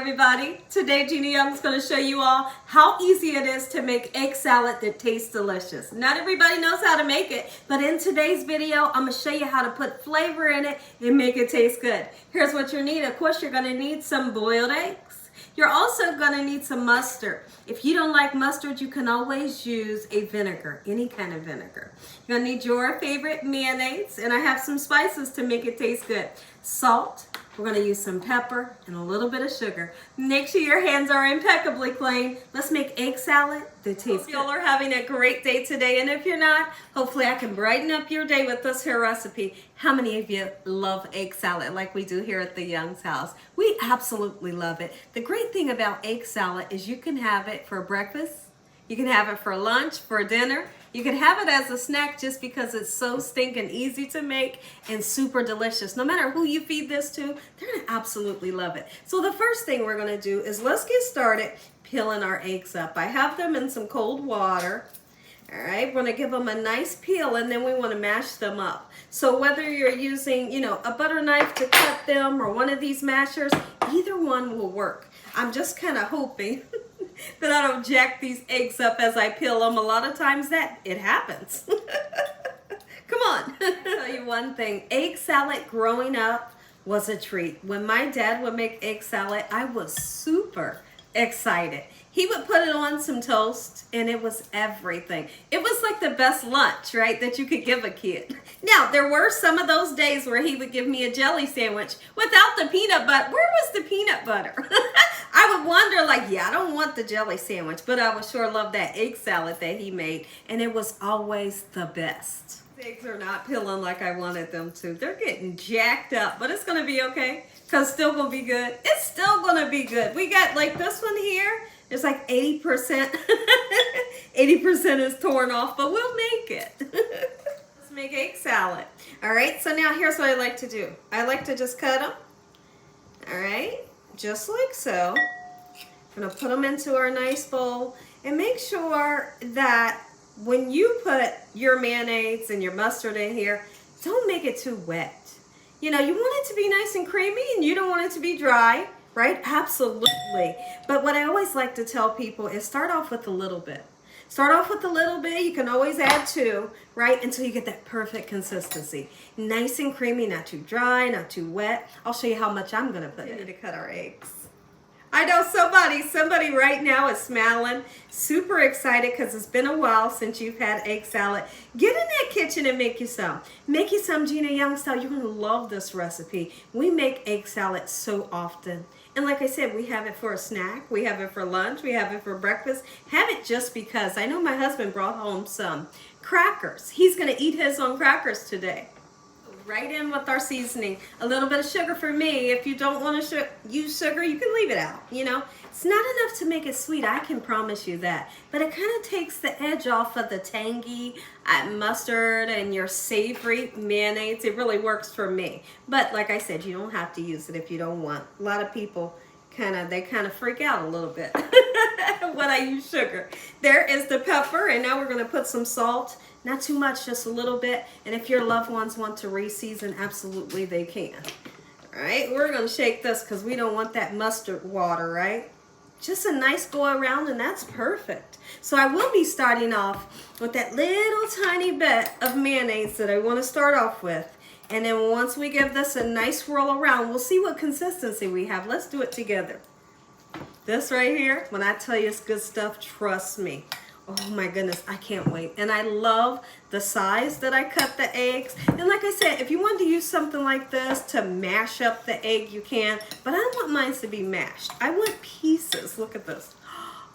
everybody. Today Gina Young is going to show you all how easy it is to make egg salad that tastes delicious. Not everybody knows how to make it, but in today's video I'm going to show you how to put flavor in it and make it taste good. Here's what you need. Of course, you're going to need some boiled eggs. You're also going to need some mustard. If you don't like mustard, you can always use a vinegar, any kind of vinegar. You're going to need your favorite mayonnaise, and I have some spices to make it taste good. Salt. We're going to use some pepper and a little bit of sugar. Make sure your hands are impeccably clean. Let's make egg salad that tastes good. You all are having a great day today, and if you're not, hopefully I can brighten up your day with this here recipe. How many of you love egg salad like we do here at the Young's house? We absolutely love it. The great thing about egg salad is you can have it for breakfast, you can have it for lunch, for dinner. You can have it as a snack just because it's so stinking easy to make and super delicious. No matter who you feed this to, they're gonna absolutely love it. So the first thing we're gonna do is let's get started peeling our eggs up. I have them in some cold water. All right, we're gonna give them a nice peel and then we wanna mash them up. So whether you're using, a butter knife to cut them or one of these mashers, either one will work. I'm just kind of hoping that I don't jack these eggs up as I peel them. A lot of times that it happens. Come on. I'll tell you one thing. Egg salad growing up was a treat. When my dad would make egg salad, I was super excited. He would put it on some toast and it was everything. It was like the best lunch, right, that you could give a kid. Now, there were some of those days where he would give me a jelly sandwich without the peanut butter. Where was the peanut butter? I would wonder like, yeah, I don't want the jelly sandwich, but I would sure love that egg salad that he made, and it was always the best. Eggs are not peeling like I wanted them to. They're getting jacked up, but it's gonna be okay, because it's still gonna be good. It's still gonna be good. We got like this one here, it's like 80%. 80% is torn off, but we'll make it. Let's make egg salad. All right, so now here's what I like to do. I like to just cut them, all right? Just like so. I'm gonna put them into our nice bowl and make sure that when you put your mayonnaise and your mustard in here, don't make it too wet. You want it to be nice and creamy and you don't want it to be dry, right? Absolutely. But what I always like to tell people is start off with a little bit. Start off with a little bit. You can always add two, right? Until you get that perfect consistency. Nice and creamy, not too dry, not too wet. I'll show you how much I'm gonna put in to cut our eggs. I know somebody right now is smiling, super excited because it's been a while since you've had egg salad. Get in that kitchen and make you some. Make you some Gina Young style. You're gonna love this recipe. We make egg salad so often. And like I said, we have it for a snack, we have it for lunch, we have it for breakfast. Have it just because. I know my husband brought home some crackers. He's gonna eat his on crackers today. Right in with our seasoning. A little bit of sugar for me. If you don't want to use sugar, you can leave it out. It's not enough to make it sweet, I can promise you that. But it kind of takes the edge off of the tangy mustard and your savory mayonnaise. It really works for me. But like I said, you don't have to use it if you don't want. A lot of people kind of freak out a little bit when I use sugar. There is the pepper, and now we're going to put some salt. Not too much, just a little bit. And if your loved ones want to re-season, absolutely they can. All right, we're gonna shake this because we don't want that mustard water, right? Just a nice go around and that's perfect. So I will be starting off with that little tiny bit of mayonnaise that I want to start off with. And then once we give this a nice swirl around, we'll see what consistency we have. Let's do it together. This right here, when I tell you it's good stuff, trust me. Oh my goodness, I can't wait. And I love the size that I cut the eggs. And like I said, if you want to use something like this to mash up the egg, you can. But I don't want mine to be mashed. I want pieces. Look at this.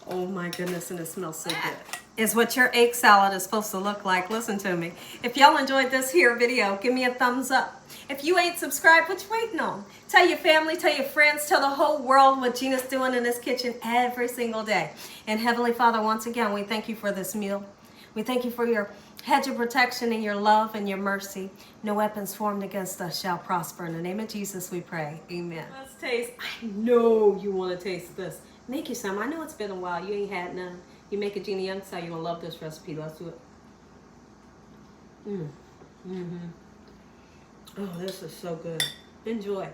Oh my goodness, and it smells so good. Is what your egg salad is supposed to look like. Listen to me. If y'all enjoyed this here video, give me a thumbs up. If you ain't subscribed, what you waiting on? Tell your family, tell your friends, tell the whole world what Gina's doing in this kitchen every single day. And Heavenly Father, once again, we thank you for this meal. We thank you for your hedge of protection and your love and your mercy. No weapons formed against us shall prosper. In the name of Jesus we pray. Amen. Let's taste. I know you want to taste this. Make you some. I know it's been a while. You ain't had none. You make a Gina Young style, you're going to love this recipe. Let's do it. Oh, this is so good. Enjoy.